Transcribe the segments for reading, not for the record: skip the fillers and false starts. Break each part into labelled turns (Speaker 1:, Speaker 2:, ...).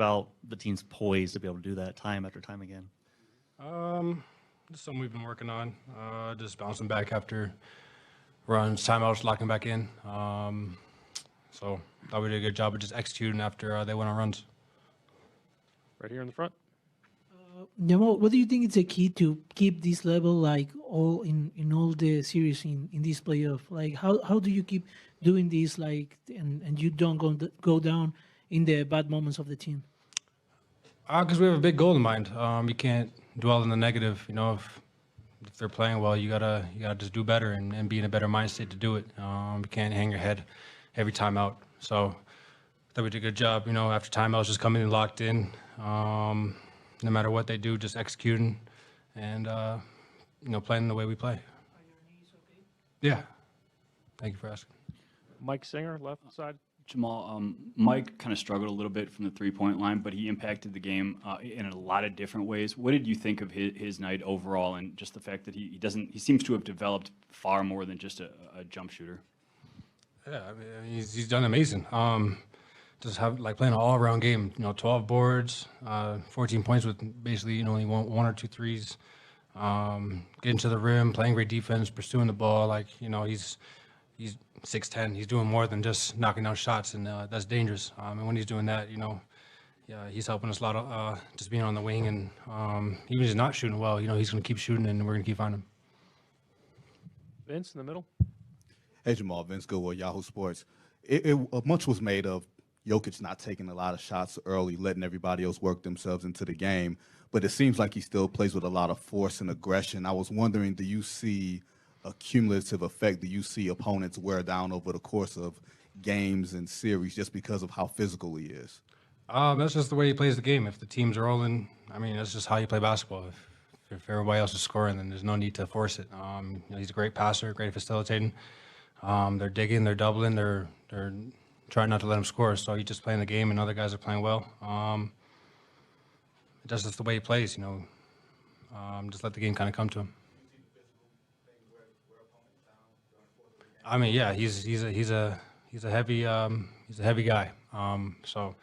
Speaker 1: about the team's poise to be able to do that time after time again?
Speaker 2: Just something we've been working on. Just bouncing back after runs, timeouts, locking back in. So thought we did a good job of just executing after they went on runs.
Speaker 3: Right here in the front.
Speaker 4: Jamal, what do you think is the key to keep this level like all in all the series in this playoff? Like how do you keep doing this like and you don't go down in the bad moments of the team?
Speaker 2: Because we have a big goal in mind. You can't dwell on the negative. You know, if they're playing well, you gotta just do better and be in a better mindset to do it. You can't hang your head every time out. So I thought we did a good job. You know, after timeouts, just coming in locked in. No matter what they do, just executing and you know, playing the way we play.
Speaker 4: Are your knees okay?
Speaker 2: Yeah. Thank you for asking.
Speaker 3: Mike Singer, left side.
Speaker 5: Jamal, Mike kind of struggled a little bit from the three-point line, but he impacted the game in a lot of different ways. What did you think of his night overall, and just the fact that he seems to have developed far more than just a jump shooter?
Speaker 2: Yeah, I mean, he's done amazing. Just have like playing an all-around game. You know, 12 boards, 14 points with basically only one or two threes. Getting to the rim, playing great defense, pursuing the ball. Like he's 6'10". He's doing more than just knocking down shots, and that's dangerous. And when he's doing that, yeah, he's helping us a lot of just being on the wing, and even if he's not shooting well, he's going to keep shooting, and we're going to keep finding him.
Speaker 3: Vince in the middle.
Speaker 6: Hey, Jamal, Vince Goodwill, Yahoo Sports. Much was made of Jokic not taking a lot of shots early, letting everybody else work themselves into the game, but it seems like he still plays with a lot of force and aggression. I was wondering, do you see a cumulative effect? Do you see opponents wear down over the course of games and series just because of how physical he is?
Speaker 2: That's just the way he plays the game. If the team's rolling, I mean, that's just how you play basketball. If everybody else is scoring, then there's no need to force it. He's a great passer, great facilitating. They're digging, they're doubling, they're trying not to let him score. So he's just playing the game, and other guys are playing well. That's just the way he plays, just let the game kind of come to him. I mean, yeah, he's a heavy guy. So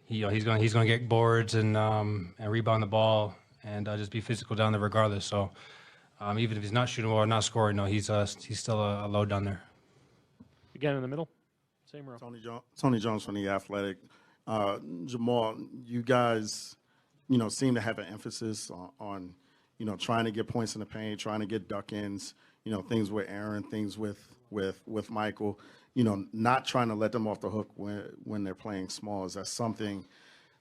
Speaker 2: he's gonna get boards and rebound the ball and just be physical down there regardless. So even if he's not shooting well or not scoring, he's still a load down there.
Speaker 3: Again in the middle. Same row.
Speaker 7: Tony Jones from The Athletic. Jamal, you guys, seem to have an emphasis on trying to get points in the paint, trying to get duck-ins, things with Aaron, things with Michael, not trying to let them off the hook when they're playing small. Is that something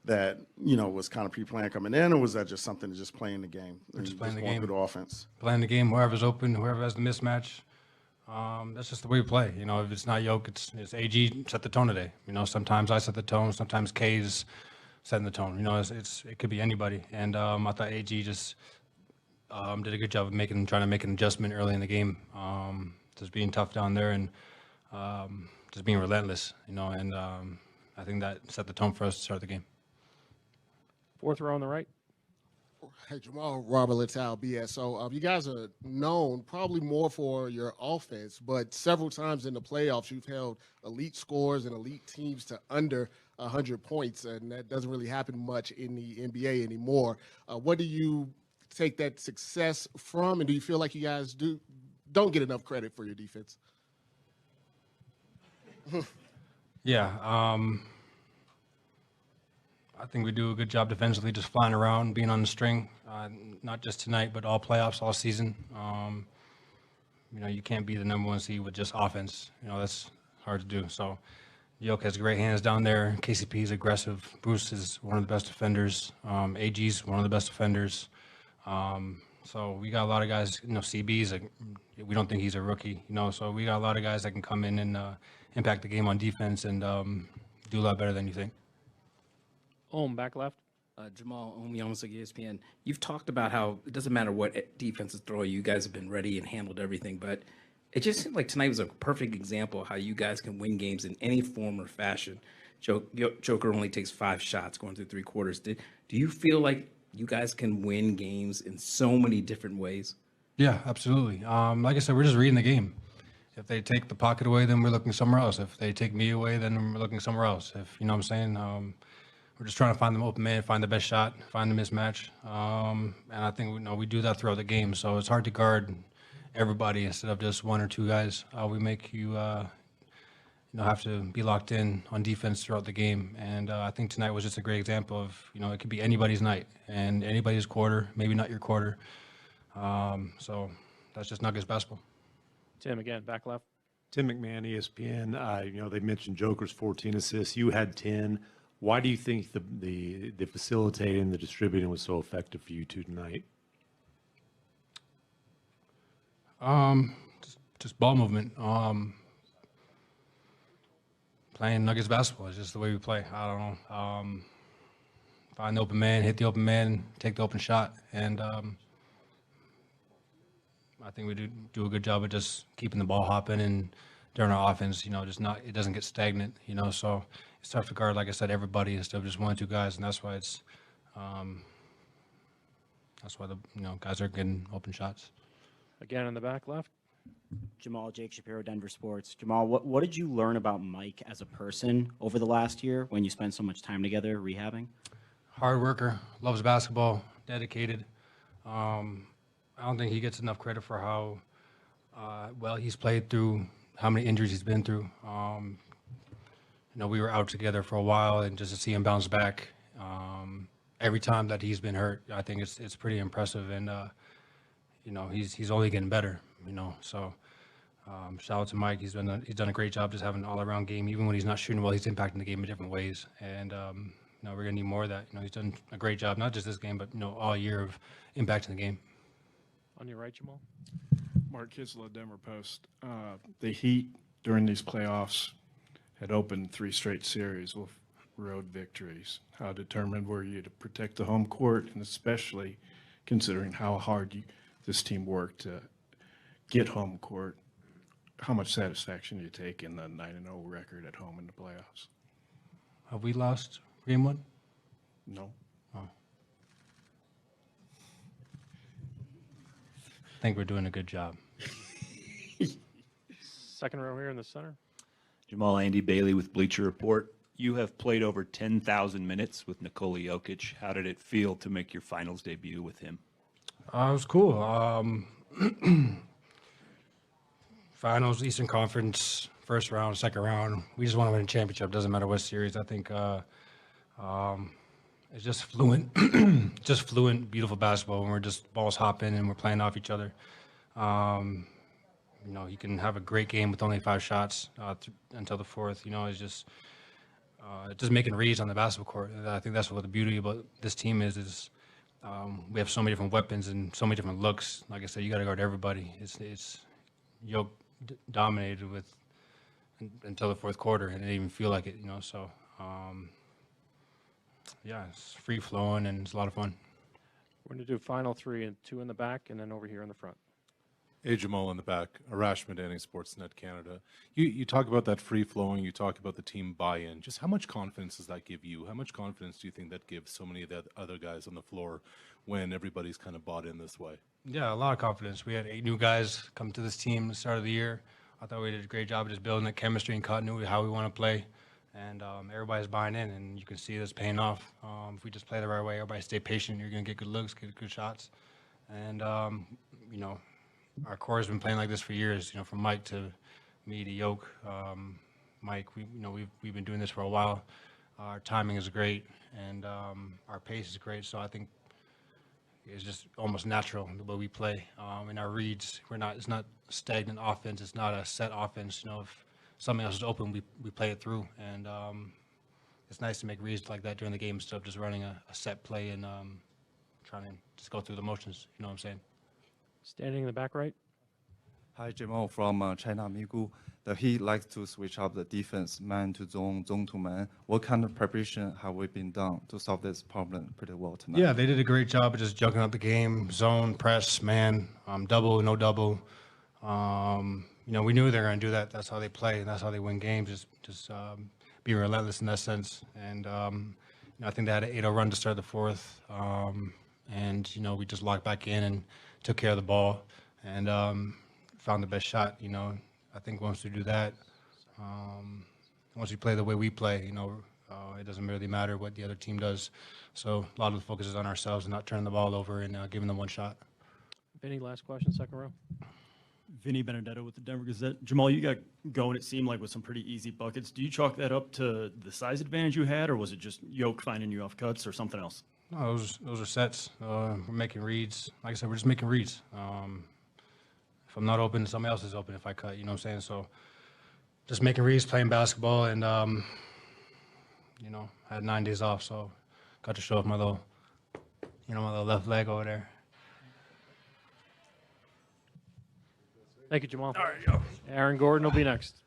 Speaker 7: that, was kind of pre-planned coming in, or was that just something to just playing the game?
Speaker 2: We're just playing the game.
Speaker 7: Through the offense.
Speaker 2: Playing the game, whoever's open, whoever has the mismatch. That's just the way we play. If it's not Yoke, it's AG set the tone today. Sometimes I set the tone, sometimes K's setting the tone. It could be anybody. And I thought AG just did a good job of trying to make an adjustment early in the game. Just being tough down there and just being relentless, and I think that set the tone for us to start the game.
Speaker 3: Fourth row on the right.
Speaker 8: Hey, Jamal, Robert Littal, BSO. You guys are known probably more for your offense, but several times in the playoffs, you've held elite scores and elite teams to under 100 points, and that doesn't really happen much in the NBA anymore. What do you take that success from, and do you feel like you guys don't get enough credit for your defense?
Speaker 2: Yeah, I think we do a good job defensively, just flying around, being on the string, not just tonight, but all playoffs, all season. You can't be the number one seed with just offense. That's hard to do. So Yoke has great hands down there. KCP is aggressive. Bruce is one of the best defenders. AG's one of the best defenders. So we got a lot of guys, CB's, we don't think he's a rookie, so we got a lot of guys that can come in and impact the game on defense and do a lot better than you think.
Speaker 3: Back left.
Speaker 9: Jamal, almost like ESPN. You've talked about how it doesn't matter what defense is throwing, you guys have been ready and handled everything, but it just seemed like tonight was a perfect example of how you guys can win games in any form or fashion. Joker only takes 5 shots going through 3 quarters. Do you feel like you guys can win games in so many different ways?
Speaker 2: Yeah, absolutely. Like I said, we're just reading the game. If they take the pocket away, then we're looking somewhere else. If they take me away, then we're looking somewhere else. If you know what I'm saying, we're just trying to find the open man, find the best shot, find the mismatch. And I think we do that throughout the game. So it's hard to guard everybody instead of just one or two guys. We make you have to be locked in on defense throughout the game. And I think tonight was just a great example of, it could be anybody's night and anybody's quarter, maybe not your quarter. So that's just Nuggets basketball.
Speaker 3: Tim, again, back left.
Speaker 10: Tim McMahon, ESPN. They mentioned Joker's 14 assists. You had 10. Why do you think the facilitating, the distributing was so effective for you two tonight?
Speaker 2: Just ball movement. Playing Nuggets basketball is just the way we play. I don't know. Find the open man, hit the open man, take the open shot, and I think we do a good job of just keeping the ball hopping and during our offense, it doesn't get stagnant, so it's tough to guard, like I said, everybody instead of just one or two guys, and that's why the guys are getting open shots.
Speaker 3: Again, in the back left.
Speaker 11: Jamal, Jake Shapiro, Denver Sports. Jamal, what did you learn about Mike as a person over the last year when you spent so much time together rehabbing?
Speaker 2: Hard worker, loves basketball, dedicated. I don't think he gets enough credit for how well he's played through, how many injuries he's been through. We were out together for a while, and just to see him bounce back every time that he's been hurt, I think it's pretty impressive. And he's only getting better. So shout out to Mike. He's done a great job just having an all-around game. Even when he's not shooting well, he's impacting the game in different ways. And we're gonna need more of that. He's done a great job, not just this game, but all year of impacting the game.
Speaker 3: On your right, Jamal.
Speaker 12: Mark Kitzler, Denver Post. The Heat during these playoffs had opened 3 straight series with road victories. How determined were you to protect the home court, and especially considering how hard this team worked to get home court? How much satisfaction do you take in the 9-0 record at home in the playoffs?
Speaker 2: Have we lost game 1?
Speaker 12: No.
Speaker 2: Oh. I think we're doing a good job.
Speaker 3: Second row here in the center.
Speaker 13: Jamal, Andy Bailey with Bleacher Report. You have played over 10,000 minutes with Nikola Jokic. How did it feel to make your finals debut with him?
Speaker 2: It was cool. Finals, Eastern Conference, first round, second round. We just want to win a championship. Doesn't matter what series. I think it's just fluent, beautiful basketball. When we're just balls hopping and we're playing off each other. You can have a great game with only 5 shots until the fourth. It's just making reads on the basketball court. I think that's what the beauty about this team is we have so many different weapons and so many different looks. Like I said, you got to guard everybody. It's Yoke dominated with until the fourth quarter, and it didn't even feel like it. So it's free flowing and it's a lot of fun.
Speaker 3: We're going to do final 3 and 2 in the back, and then over here in the front.
Speaker 14: Hey, Jamal in the back. Arash Madani, Sportsnet Canada. You talk about that free-flowing, you talk about the team buy-in. Just how much confidence does that give you? How much confidence do you think that gives so many of the other guys on the floor when everybody's kind of bought in this way?
Speaker 2: Yeah, a lot of confidence. We had 8 new guys come to this team at the start of the year. I thought we did a great job of just building that chemistry and continuity, how we want to play. And everybody's buying in, and you can see this paying off. If we just play the right way, everybody stay patient, you're going to get good looks, get good shots. And, our core has been playing like this for years, from Mike to me to Yoke. Mike, we've been doing this for a while. Our timing is great, and our pace is great. So I think it's just almost natural the way we play. In our reads, it's not stagnant offense. It's not a set offense. If something else is open, we play it through. And it's nice to make reads like that during the game instead of just running a set play and trying to just go through the motions. You know what I'm saying?
Speaker 3: Standing in the back right.
Speaker 15: Hi, Jamal from China Migu. The Heat likes to switch up the defense, man to zone, zone to man. What kind of preparation have we been done to solve this problem pretty well tonight?
Speaker 2: Yeah, they did a great job of just juggling up the game, zone, press, man, double, no double. We knew they were going to do that. That's how they play, and that's how they win games, just be relentless in that sense. And I think they had an 8-0 run to start the fourth. And we just locked back in and took care of the ball and found the best shot. I think once we do that, once we play the way we play, It doesn't really matter what the other team does. So a lot of the focus is on ourselves and not turning the ball over and giving them one shot.
Speaker 3: Vinny, last question, second row.
Speaker 16: Vinny Benedetto with the Denver Gazette. Jamal, you got going, it seemed like, with some pretty easy buckets. Do you chalk that up to the size advantage you had, or was it just Yoke finding you off cuts or something else?
Speaker 2: No, those are sets. We're making reads. Like I said, we're just making reads. If I'm not open, somebody else is open if I cut, you know what I'm saying? So just making reads, playing basketball, and, you know, I had 9 days off, so got to show off my little left leg over there.
Speaker 3: Thank you, Jamal. All right, Aaron Gordon will be next.